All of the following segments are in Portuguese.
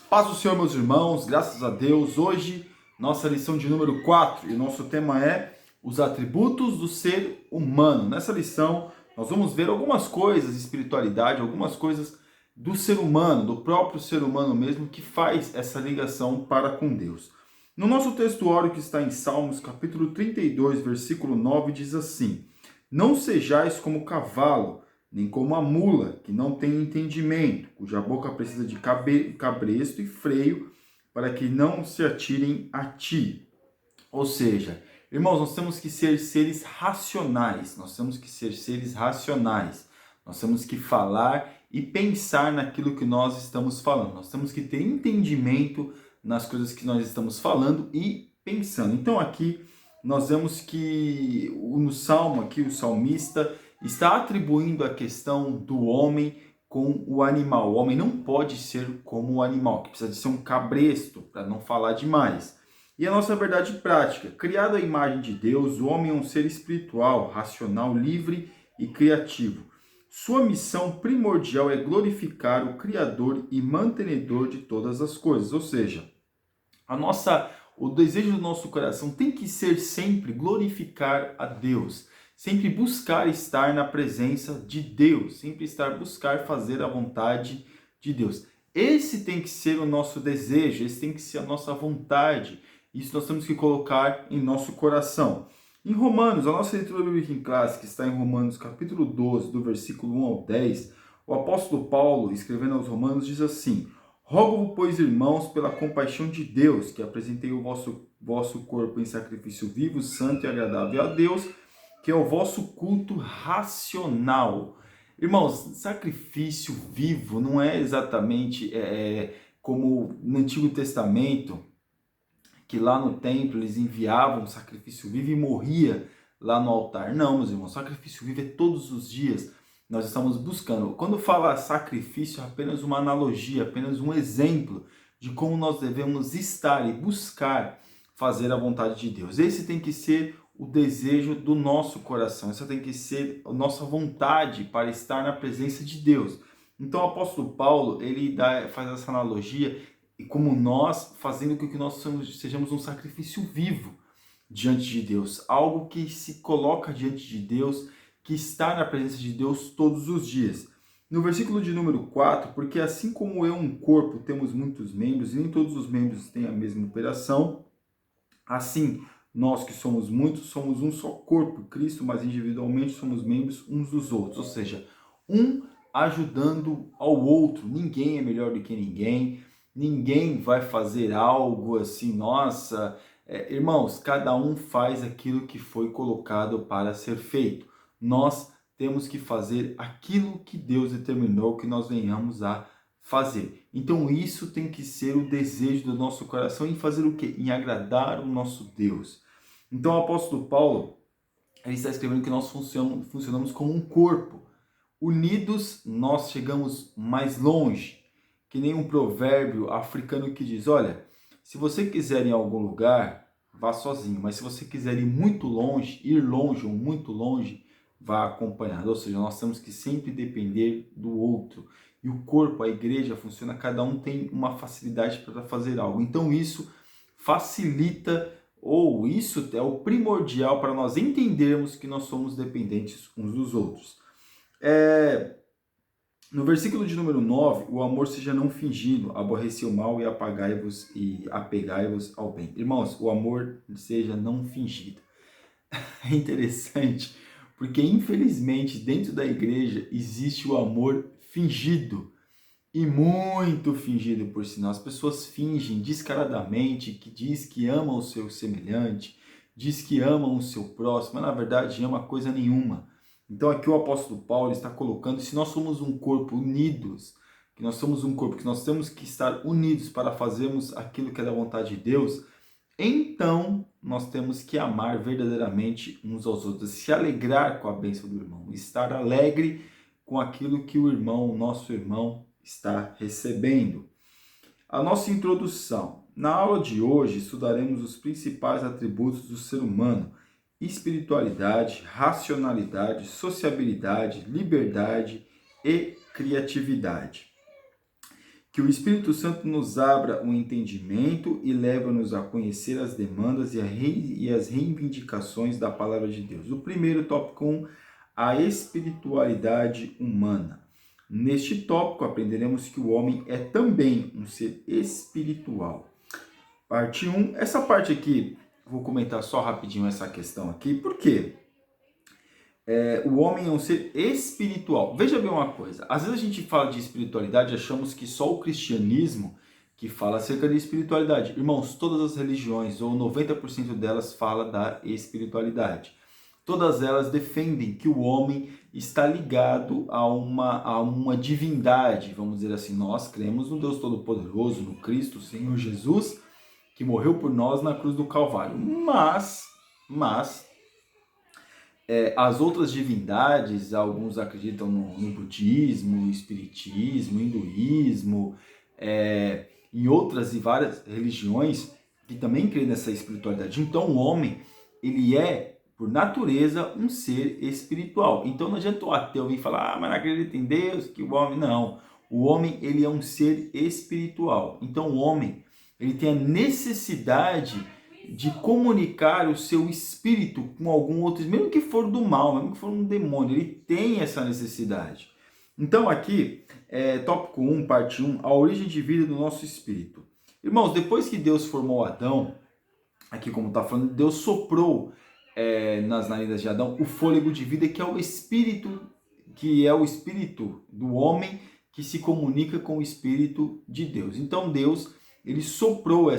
Paz do Senhor, meus irmãos, graças a Deus. Hoje, nossa lição de número 4 e o nosso tema é os atributos do ser humano. Nessa lição, nós vamos ver algumas coisas de espiritualidade, algumas coisas do ser humano, do próprio ser humano mesmo, que faz essa ligação para com Deus. No nosso textuário que está em Salmos, capítulo 32, versículo 9, diz assim: Não sejais como o cavalo, nem como a mula, que não tem entendimento, cuja boca precisa de cabresto e freio, para que não se atirem a ti. Ou seja, irmãos, nós temos que ser seres racionais, nós temos que falar e pensar naquilo que nós estamos falando, nós temos que ter entendimento nas coisas que nós estamos falando e pensando. Então aqui nós vemos que no Salmo, aqui o salmista está atribuindo a questão do homem com o animal. O homem não pode ser como o animal, que precisa de ser um cabresto, para não falar demais. E a nossa verdade prática: criado à imagem de Deus, o homem é um ser espiritual, racional, livre e criativo. Sua missão primordial é glorificar o Criador e mantenedor de todas as coisas. Ou seja, o desejo do nosso coração tem que ser sempre glorificar a Deus, sempre buscar estar na presença de Deus, sempre buscar fazer a vontade de Deus. Esse tem que ser o nosso desejo, esse tem que ser a nossa vontade. Isso nós temos que colocar em nosso coração. Em Romanos, a nossa leitura bíblica em classe, que está em Romanos capítulo 12, do versículo 1 ao 10, o apóstolo Paulo, escrevendo aos Romanos, diz assim: Rogo-vos, pois, irmãos, pela compaixão de Deus, que apresentei o vosso corpo em sacrifício vivo, santo e agradável a Deus, que é o vosso culto racional. Irmãos, sacrifício vivo não é exatamente como no Antigo Testamento, que lá no templo eles enviavam sacrifício vivo e morria lá no altar. Não, meus irmãos, sacrifício vivo é todos os dias. Nós estamos buscando. Quando fala sacrifício, é apenas uma analogia, apenas um exemplo de como nós devemos estar e buscar fazer a vontade de Deus. Esse tem que ser o desejo do nosso coração. Essa tem que ser a nossa vontade para estar na presença de Deus. Então o apóstolo Paulo, ele faz essa analogia e como nós fazendo com que nós sejamos um sacrifício vivo diante de Deus, algo que se coloca diante de Deus, que está na presença de Deus todos os dias. No versículo de número 4, porque assim como é um corpo, temos muitos membros, e nem todos os membros têm a mesma operação, assim, nós que somos muitos, somos um só corpo, Cristo, mas individualmente somos membros uns dos outros, ou seja, um ajudando ao outro. Ninguém é melhor do que ninguém, ninguém vai fazer algo assim, nossa. Irmãos, cada um faz aquilo que foi colocado para ser feito. Nós temos que fazer aquilo que Deus determinou que nós venhamos a fazer. Então isso tem que ser o desejo do nosso coração em fazer o quê? Em agradar o nosso Deus. Então o apóstolo Paulo, ele está escrevendo que nós funcionamos como um corpo. Unidos nós chegamos mais longe. Que nem um provérbio africano que diz: olha, se você quiser ir em algum lugar, vá sozinho. Mas se você quiser ir longe ou muito longe, vá acompanhado. Ou seja, nós temos que sempre depender do outro. E o corpo, a igreja funciona, cada um tem uma facilidade para fazer algo. Então isso facilita, ou isso é o primordial para nós entendermos que nós somos dependentes uns dos outros. No versículo de número 9, o amor seja não fingido, aborreci o mal e apegai-vos ao bem. Irmãos, o amor seja não fingido. É interessante, porque infelizmente dentro da igreja existe o amor fingido. E muito fingido, por sinal. As pessoas fingem descaradamente que diz que amam o seu semelhante, diz que amam o seu próximo, mas na verdade ama coisa nenhuma. Então aqui o apóstolo Paulo está colocando, se nós somos um corpo unidos, que nós somos um corpo, que nós temos que estar unidos para fazermos aquilo que é da vontade de Deus, então nós temos que amar verdadeiramente uns aos outros, se alegrar com a bênção do irmão, estar alegre com aquilo que o irmão, o nosso irmão, está recebendo. A nossa introdução. Na aula de hoje estudaremos os principais atributos do ser humano: espiritualidade, racionalidade, sociabilidade, liberdade e criatividade. Que o Espírito Santo nos abra o entendimento e leva-nos a conhecer as demandas e as reivindicações da palavra de Deus. O primeiro tópico 1, a espiritualidade humana. Neste tópico aprenderemos que o homem é também um ser espiritual. Parte 1, essa parte aqui, vou comentar só rapidinho essa questão aqui, por quê? O homem é um ser espiritual. Veja bem uma coisa, às vezes a gente fala de espiritualidade, achamos que só o cristianismo que fala acerca de espiritualidade. Irmãos, todas as religiões, ou 90% delas, fala da espiritualidade. Todas elas defendem que o homem está ligado a uma divindade, vamos dizer assim. Nós cremos no Deus Todo-Poderoso, no Cristo, Senhor Jesus, que morreu por nós na cruz do Calvário. Mas as outras divindades, alguns acreditam no budismo, espiritismo, hinduísmo, em outras e várias religiões que também creem nessa espiritualidade. Então o homem, ele é, por natureza, um ser espiritual. Então não adianta o ateu vir falar, mas não acredita em Deus, que o homem... Não, o homem, ele é um ser espiritual. Então o homem, ele tem a necessidade de comunicar o seu espírito com algum outro, mesmo que for do mal, mesmo que for um demônio, ele tem essa necessidade. Então aqui, tópico 1, parte 1, a origem de vida do nosso espírito. Irmãos, depois que Deus formou Adão, aqui como está falando, Deus soprou nas narinas de Adão o fôlego de vida, que é o espírito do homem que se comunica com o espírito de Deus. Então Deus, ele soprou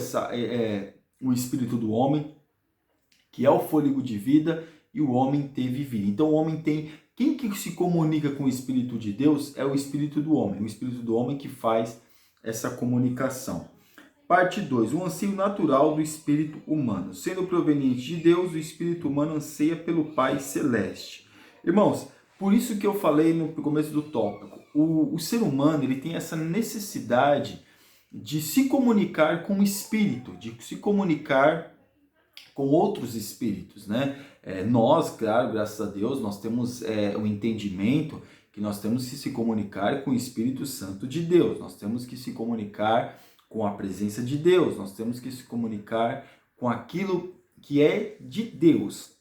o espírito do homem, que é o fôlego de vida, e o homem teve vida. Então o homem tem... Quem que se comunica com o espírito de Deus é o espírito do homem. O espírito do homem que faz essa comunicação. Parte 2. O anseio natural do espírito humano. Sendo proveniente de Deus, o espírito humano anseia pelo Pai Celeste. Irmãos, por isso que eu falei no começo do tópico. O ser humano, ele tem essa necessidade de se comunicar com o espírito, de se comunicar com outros espíritos, né? Nós, claro, graças a Deus, nós temos o entendimento que nós temos que se comunicar com o Espírito Santo de Deus, nós temos que se comunicar com a presença de Deus, nós temos que se comunicar com aquilo que é de Deus.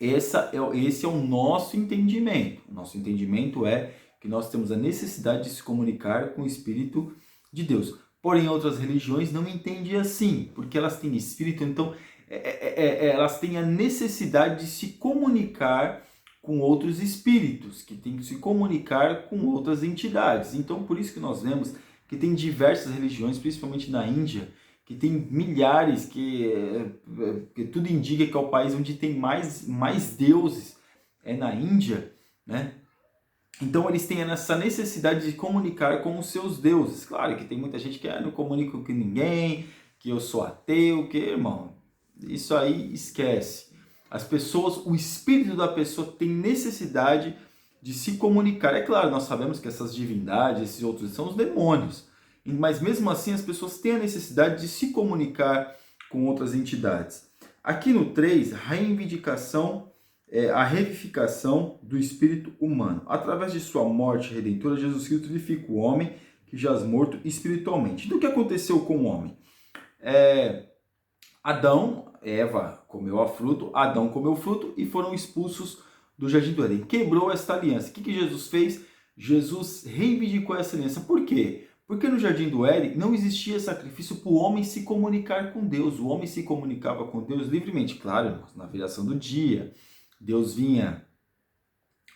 Esse é o nosso entendimento. O nosso entendimento é que nós temos a necessidade de se comunicar com o Espírito de Deus. Porém, outras religiões não entendem assim, porque elas têm espírito, então elas têm a necessidade de se comunicar com outros espíritos, que têm que se comunicar com outras entidades. Então, por isso que nós vemos que tem diversas religiões, principalmente na Índia, que tem milhares, que tudo indica que é o país onde tem mais deuses, na Índia, né? Então eles têm essa necessidade de comunicar com os seus deuses. Claro que tem muita gente que não comunica com ninguém, que eu sou ateu, que, irmão, isso aí esquece. As pessoas, o espírito da pessoa tem necessidade de se comunicar. É claro, nós sabemos que essas divindades, esses outros são os demônios. Mas mesmo assim as pessoas têm a necessidade de se comunicar com outras entidades. Aqui no 3, a revivificação do espírito humano. Através de sua morte redentora, Jesus Cristo vivifica o homem que jaz morto espiritualmente. Então o que aconteceu com o homem? Eva comeu o fruto, Adão comeu o fruto e foram expulsos do jardim do Éden. Quebrou esta aliança. O que Jesus fez? Jesus reivindicou essa aliança. Por quê? Porque no jardim do Éden não existia sacrifício para o homem se comunicar com Deus. O homem se comunicava com Deus livremente. Claro, na viração do dia, Deus vinha,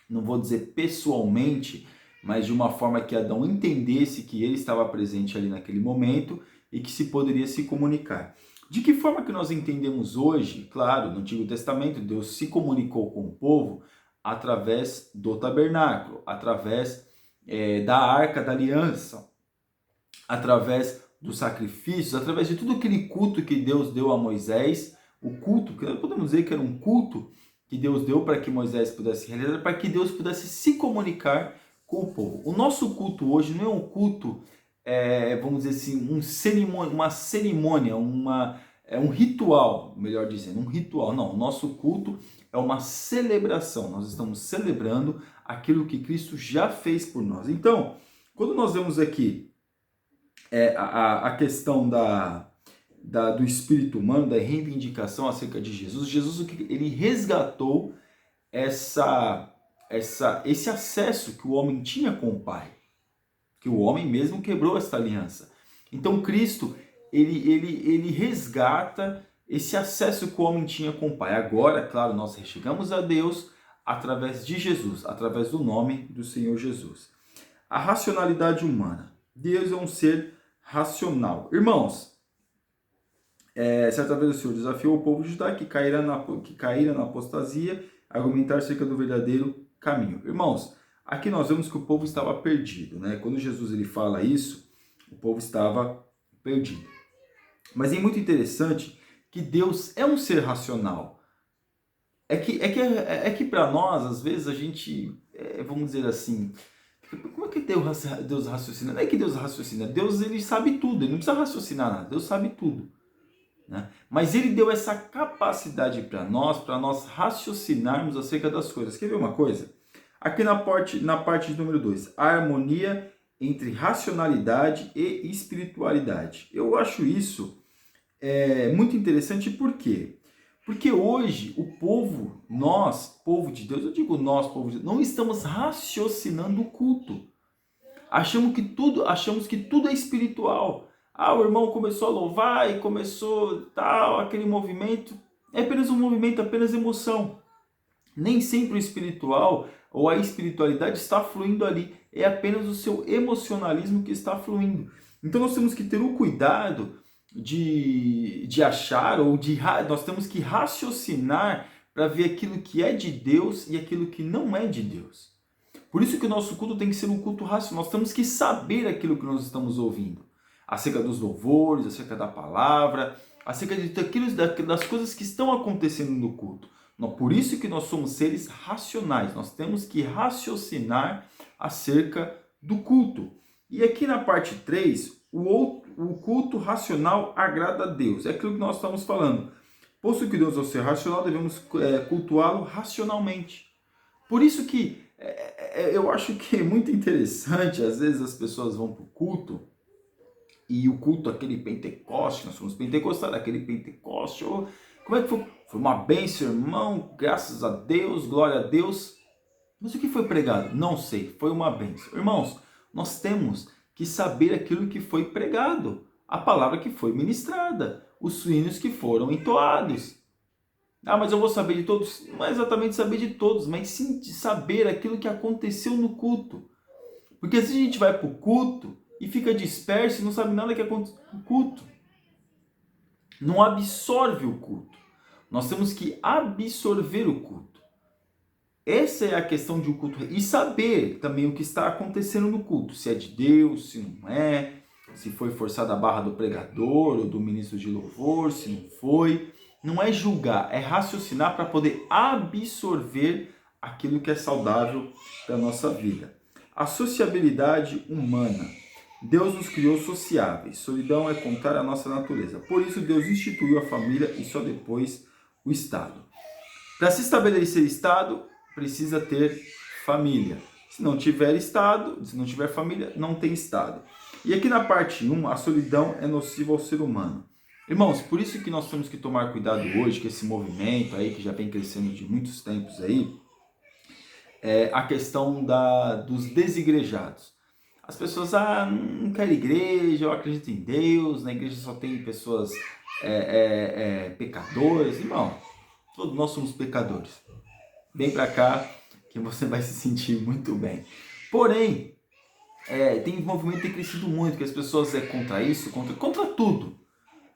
não vou dizer pessoalmente, mas de uma forma que Adão entendesse que ele estava presente ali naquele momento e que se poderia se comunicar. De que forma que nós entendemos hoje? Claro, no Antigo Testamento, Deus se comunicou com o povo através do tabernáculo, através da Arca da Aliança, através dos sacrifícios, através de tudo aquele culto que Deus deu a Moisés, o culto, que nós podemos dizer que era um culto que Deus deu para que Moisés pudesse realizar, para que Deus pudesse se comunicar com o povo. O nosso culto hoje não é um culto, vamos dizer assim, uma cerimônia, um ritual, melhor dizendo, um ritual. Não, o nosso culto é uma celebração. Nós estamos celebrando aquilo que Cristo já fez por nós. Então, quando nós vemos aqui a questão do espírito humano, da reivindicação acerca de Jesus. Jesus, ele resgatou esse acesso que o homem tinha com o Pai, que o homem mesmo quebrou essa aliança. Então Cristo, ele resgata esse acesso que o homem tinha com o Pai. Agora, claro, nós chegamos a Deus através de Jesus, através do nome do Senhor Jesus. A racionalidade humana. Deus é um ser racional. Irmãos, certa vez o Senhor desafiou o povo de Judá que caíra na apostasia, argumentar acerca do verdadeiro caminho. Irmãos, aqui nós vemos que o povo estava perdido, né? Quando Jesus ele fala isso, o povo estava perdido. Mas é muito interessante que Deus é um ser racional. É que para nós, às vezes, a gente, vamos dizer assim, como é que Deus raciocina? Não é que Deus raciocina, Deus ele sabe tudo, ele não precisa raciocinar nada, Deus sabe tudo. Né? Mas ele deu essa capacidade para nós raciocinarmos acerca das coisas. Quer ver uma coisa? Aqui na parte de número 2, a harmonia entre racionalidade e espiritualidade. Eu acho isso muito interessante, por quê? Porque hoje o povo, nós, povo de Deus, eu digo nós, povo de Deus, não estamos raciocinando o culto. Achamos que tudo é espiritual. O irmão começou a louvar e começou tal, aquele movimento. É apenas um movimento, apenas emoção. Nem sempre o espiritual ou a espiritualidade está fluindo ali. É apenas o seu emocionalismo que está fluindo. Então nós temos que ter o cuidado de achar, nós temos que raciocinar para ver aquilo que é de Deus e aquilo que não é de Deus. Por isso que o nosso culto tem que ser um culto racional. Nós temos que saber aquilo que nós estamos ouvindo. Acerca dos louvores, acerca da palavra, acerca das coisas que estão acontecendo no culto. Por isso que nós somos seres racionais. Nós temos que raciocinar acerca do culto. E aqui na parte 3, o culto racional agrada a Deus. É aquilo que nós estamos falando. Posto que Deus é um ser racional, devemos cultuá-lo racionalmente. Por isso que eu acho que é muito interessante, às vezes as pessoas vão para o culto, e o culto, aquele Pentecoste, nós somos pentecostais, aquele Pentecoste, como é que foi? Foi uma bênção, irmão, graças a Deus, glória a Deus. Mas o que foi pregado? Não sei, foi uma bênção. Irmãos, nós temos que saber aquilo que foi pregado, a palavra que foi ministrada, os hinos que foram entoados. Mas eu vou saber de todos? Não é exatamente saber de todos, mas sim de saber aquilo que aconteceu no culto. Porque se a gente vai para o culto e fica disperso e não sabe nada que aconteceu no culto, não absorve o culto. Nós temos que absorver o culto. Essa é a questão de um culto. E saber também o que está acontecendo no culto. Se é de Deus, se não é. Se foi forçada a barra do pregador ou do ministro de louvor, se não foi. Não é julgar, é raciocinar para poder absorver aquilo que é saudável da nossa vida. A sociabilidade humana. Deus nos criou sociáveis. Solidão é contrária à nossa natureza. Por isso Deus instituiu a família e só depois o Estado. Para se estabelecer Estado, precisa ter família. Se não tiver Estado, se não tiver família, não tem Estado. E aqui na parte 1, a solidão é nociva ao ser humano. Irmãos, por isso que nós temos que tomar cuidado hoje com esse movimento aí, que já vem crescendo de muitos tempos aí, a questão dos desigrejados. As pessoas, não quero igreja, eu acredito em Deus, na igreja só tem pessoas pecadores. Irmão, todos nós somos pecadores. Vem pra cá que você vai se sentir muito bem. Porém, tem movimento tem crescido muito, que as pessoas contra isso, contra tudo.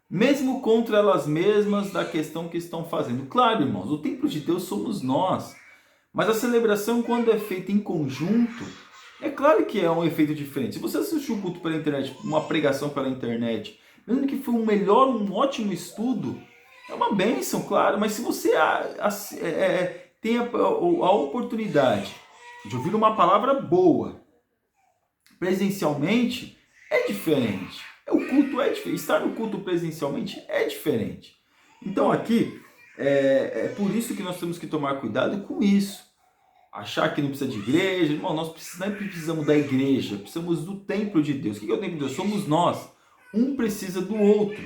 Mesmo contra elas mesmas da questão que estão fazendo. Claro, irmãos, o templo de Deus somos nós. Mas a celebração, quando é feita em conjunto, é claro que é um efeito diferente. Se você assistiu um culto pela internet, uma pregação pela internet, mesmo que foi um ótimo estudo, é uma bênção, claro. Mas se você tem a oportunidade de ouvir uma palavra boa presencialmente, é diferente. O culto é diferente. Estar no culto presencialmente é diferente. Então aqui, é por isso que nós temos que tomar cuidado com isso. achar que não precisa de igreja. Irmão, nós precisamos da igreja, precisamos do templo de Deus. O que é o templo de Deus? Somos nós. Um precisa do outro.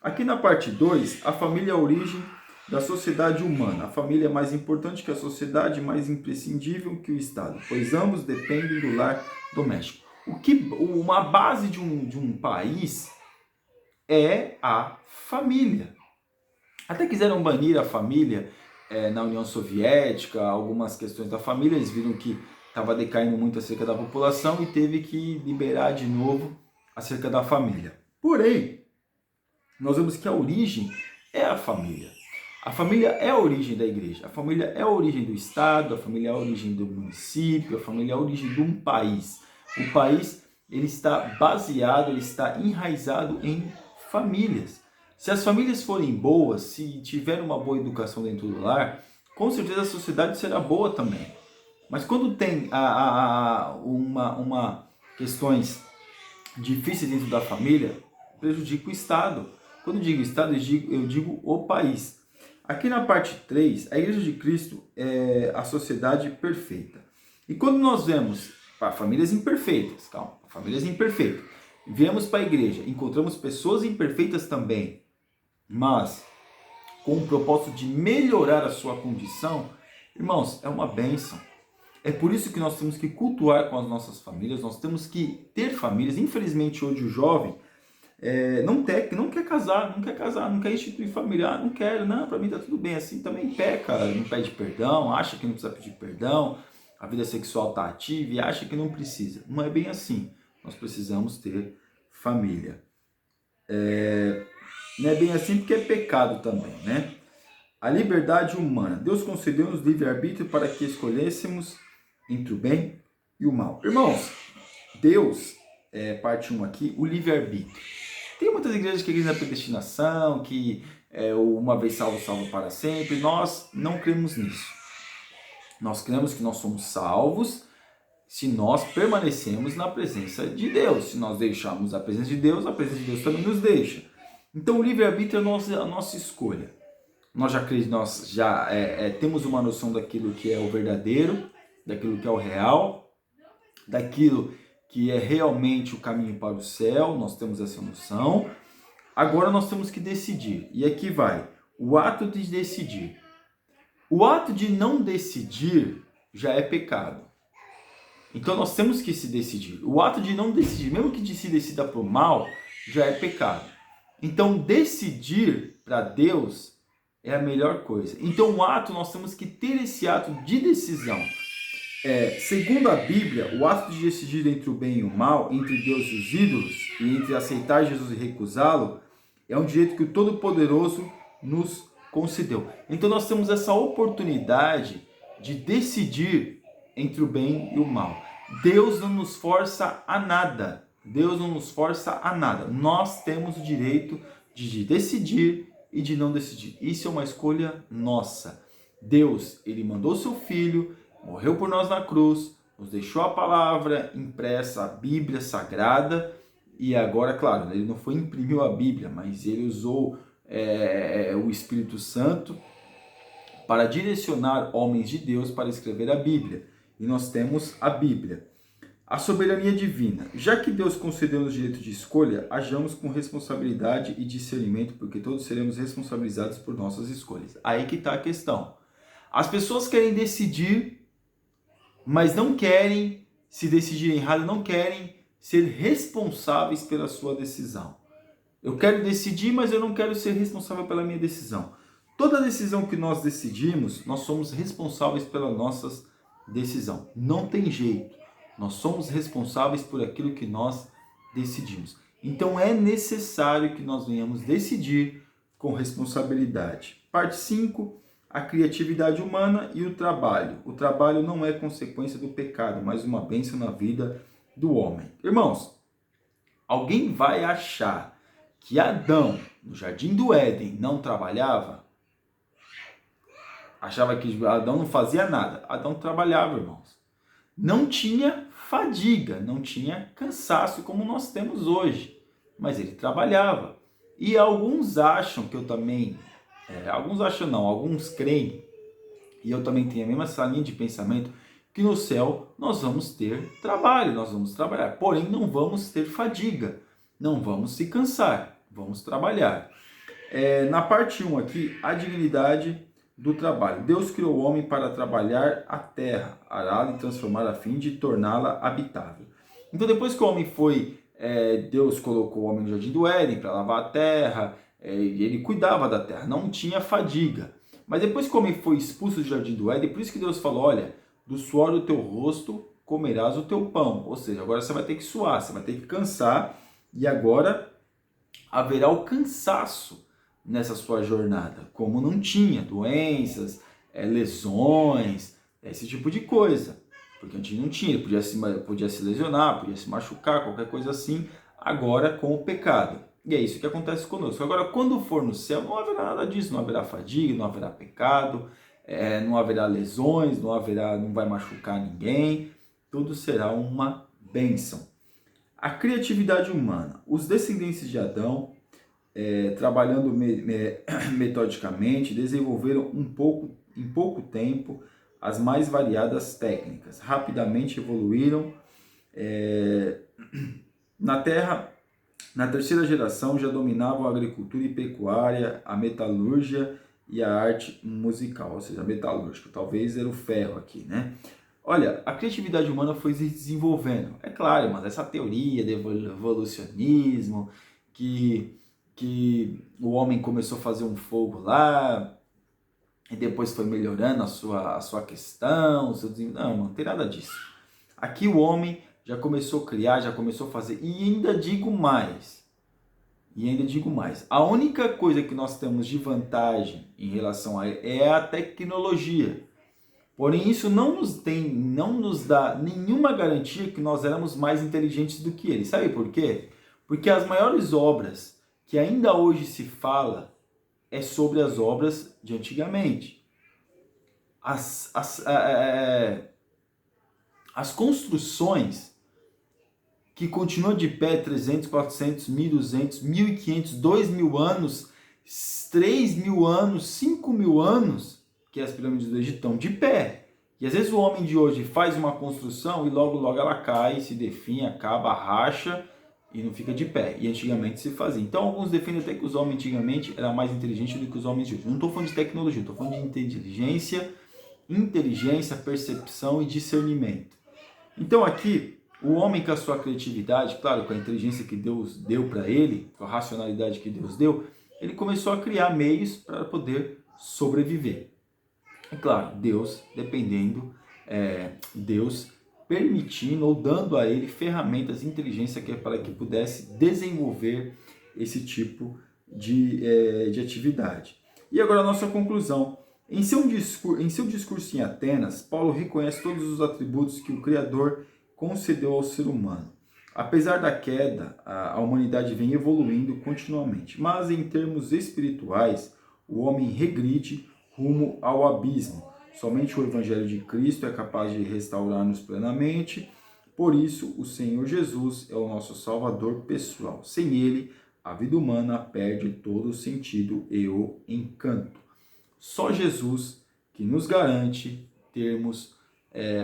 Aqui na parte 2, a família é a origem da sociedade humana. A família é mais importante que a sociedade, mais imprescindível que o Estado, pois ambos dependem do lar doméstico. Uma base de um país é a família. Até quiseram banir a família na União Soviética, algumas questões da família, eles viram que estava decaindo muito acerca da população e teve que liberar de novo acerca da família. Porém, nós vemos que a origem é a família. A família é a origem da igreja, a família é a origem do Estado, a família é a origem do município, a família é a origem de um país. O país, ele está baseado, ele está enraizado em famílias. Se as famílias forem boas, se tiver uma boa educação dentro do lar, com certeza a sociedade será boa também. Mas quando tem questões difíceis dentro da família, prejudica o Estado. Quando eu digo Estado, eu digo o país. Aqui na parte 3, a Igreja de Cristo é a sociedade perfeita. E quando nós vemos para famílias imperfeitas, viemos para a igreja, encontramos pessoas imperfeitas também, mas com o propósito de melhorar a sua condição, irmãos, é uma bênção. É por isso que nós temos que cultuar com as nossas famílias, nós temos que ter famílias. Infelizmente hoje o jovem não quer casar, não quer instituir família, não quero, não, para mim tá tudo bem assim, também peca, não pede perdão, acha que não precisa pedir perdão, a vida sexual está ativa e acha que não precisa. Não é bem assim, nós precisamos ter família. Não é bem assim porque é pecado também, né? A liberdade humana. Deus concedeu-nos livre-arbítrio para que escolhêssemos entre o bem e o mal. Irmãos, Deus, parte 1 aqui, o livre-arbítrio. Tem muitas igrejas que acreditam na predestinação, que uma vez salvo, salvo para sempre. Nós não cremos nisso. Nós cremos que nós somos salvos se nós permanecemos na presença de Deus. Se nós deixarmos a presença de Deus também nos deixa. Então o livre-arbítrio é a nossa escolha. Nós já temos uma noção daquilo que é o verdadeiro, daquilo que é o real, daquilo que é realmente o caminho para o céu, nós temos essa noção. Agora nós temos que decidir. E aqui vai, o ato de decidir. O ato de não decidir já é pecado. Então nós temos que se decidir. O ato de não decidir, mesmo que se decida para o mal, já é pecado. Então decidir para Deus é a melhor coisa. Então o ato, nós temos que ter esse ato de decisão. Segundo a Bíblia, o ato de decidir entre o bem e o mal, entre Deus e os ídolos, e entre aceitar Jesus e recusá-lo, é um direito que o Todo-Poderoso nos concedeu. Então nós temos essa oportunidade de decidir entre o bem e o mal. Deus não nos força a nada. Deus não nos força a nada. Nós temos o direito de decidir e de não decidir. Isso é uma escolha nossa. Deus, ele mandou seu Filho, morreu por nós na cruz, nos deixou a palavra impressa, a Bíblia Sagrada, e agora, claro, ele não imprimiu a Bíblia, mas ele usou o Espírito Santo para direcionar homens de Deus para escrever a Bíblia. E nós temos a Bíblia. A soberania divina. Já que Deus concedeu-nos direito de escolha, hajamos com responsabilidade e discernimento, porque todos seremos responsabilizados por nossas escolhas. Aí que está a questão. As pessoas querem decidir, mas não querem, se decidirem errado, não querem ser responsáveis pela sua decisão. Eu quero decidir, mas eu não quero ser responsável pela minha decisão. Toda decisão que nós decidimos, nós somos responsáveis pela nossa decisão. Não tem jeito. Nós somos responsáveis por aquilo que nós decidimos. Então é necessário que nós venhamos decidir com responsabilidade. Parte 5, a criatividade humana e o trabalho. O trabalho não é consequência do pecado, mas uma bênção na vida do homem. Irmãos, alguém vai achar que Adão, no jardim do Éden, não trabalhava? Achava que Adão não fazia nada. Adão trabalhava, irmãos. Não tinha fadiga, não tinha cansaço como nós temos hoje, mas ele trabalhava. E alguns acham que eu também, alguns creem, e eu também tenho a mesma essa linha de pensamento, que no céu nós vamos ter trabalho, nós vamos trabalhar, porém não vamos ter fadiga, não vamos se cansar, vamos trabalhar. Na parte 1 aqui, a dignidade do trabalho. Deus criou o homem para trabalhar a terra, ará-la e transformar a fim de torná-la habitável. Então depois que o homem foi, Deus colocou o homem no jardim do Éden para lavar a terra, e ele cuidava da terra, não tinha fadiga. Mas depois que o homem foi expulso do jardim do Éden, por isso que Deus falou, olha, do suor do teu rosto comerás o teu pão. Ou seja, agora você vai ter que suar, você vai ter que cansar, e agora haverá o cansaço nessa sua jornada, como não tinha doenças, lesões, esse tipo de coisa. Porque antes não tinha, podia se lesionar, podia se machucar, qualquer coisa assim, agora com o pecado. E é isso que acontece conosco. Agora, quando for no céu, não haverá nada disso, não haverá fadiga, não haverá pecado, não haverá lesões, não vai machucar ninguém, tudo será uma bênção. A criatividade humana. Os descendentes de Adão, trabalhando metodicamente, desenvolveram em pouco tempo as mais variadas técnicas. Rapidamente evoluíram. Na Terra, na terceira geração, já dominavam a agricultura e pecuária, a metalúrgia e a arte musical, ou seja, a metalúrgica. Talvez era o ferro aqui, né? Olha, a criatividade humana foi se desenvolvendo. É claro, mas essa teoria de evolucionismo, que o homem começou a fazer um fogo lá, e depois foi melhorando a sua questão, o seu desenvolvimento. Não tem nada disso. Aqui o homem já começou a criar, já começou a fazer, e ainda digo mais. A única coisa que nós temos de vantagem em relação a ele é a tecnologia. Porém, isso não nos dá nenhuma garantia que nós éramos mais inteligentes do que ele. Sabe por quê? Porque as maiores obras que ainda hoje se fala é sobre as obras de antigamente. As construções que continuam de pé 300, 400, 1.200, 1.500, 2.000 anos, 3.000 anos, 5.000 anos, que as pirâmides do Egito estão de pé. E às vezes o homem de hoje faz uma construção e logo logo ela cai, se definha, acaba, racha e não fica de pé. E antigamente se fazia. Então alguns defendem até que os homens antigamente eram mais inteligentes do que os homens de hoje. Não estou falando de tecnologia, estou falando de inteligência, percepção e discernimento. Então aqui, o homem com a sua criatividade, claro, com a inteligência que Deus deu para ele, com a racionalidade que Deus deu, ele começou a criar meios para poder sobreviver. É claro, Deus Deus permitindo ou dando a ele ferramentas de inteligência para que pudesse desenvolver esse tipo de atividade. E agora a nossa conclusão. Em seu discurso em Atenas, Paulo reconhece todos os atributos que o Criador concedeu ao ser humano. Apesar da queda, a humanidade vem evoluindo continuamente, mas em termos espirituais, o homem regride rumo ao abismo. Somente o Evangelho de Cristo é capaz de restaurar-nos plenamente. Por isso, o Senhor Jesus é o nosso Salvador pessoal. Sem Ele, a vida humana perde todo o sentido e o encanto. Só Jesus que nos garante termos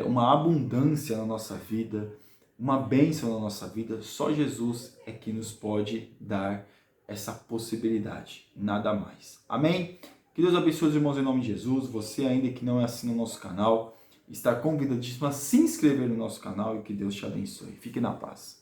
uma abundância na nossa vida, uma bênção na nossa vida. Só Jesus é que nos pode dar essa possibilidade, nada mais. Amém? Que Deus abençoe os irmãos em nome de Jesus. Você ainda que não é assina o nosso canal, está convidadíssimo a se inscrever no nosso canal e que Deus te abençoe. Fique na paz.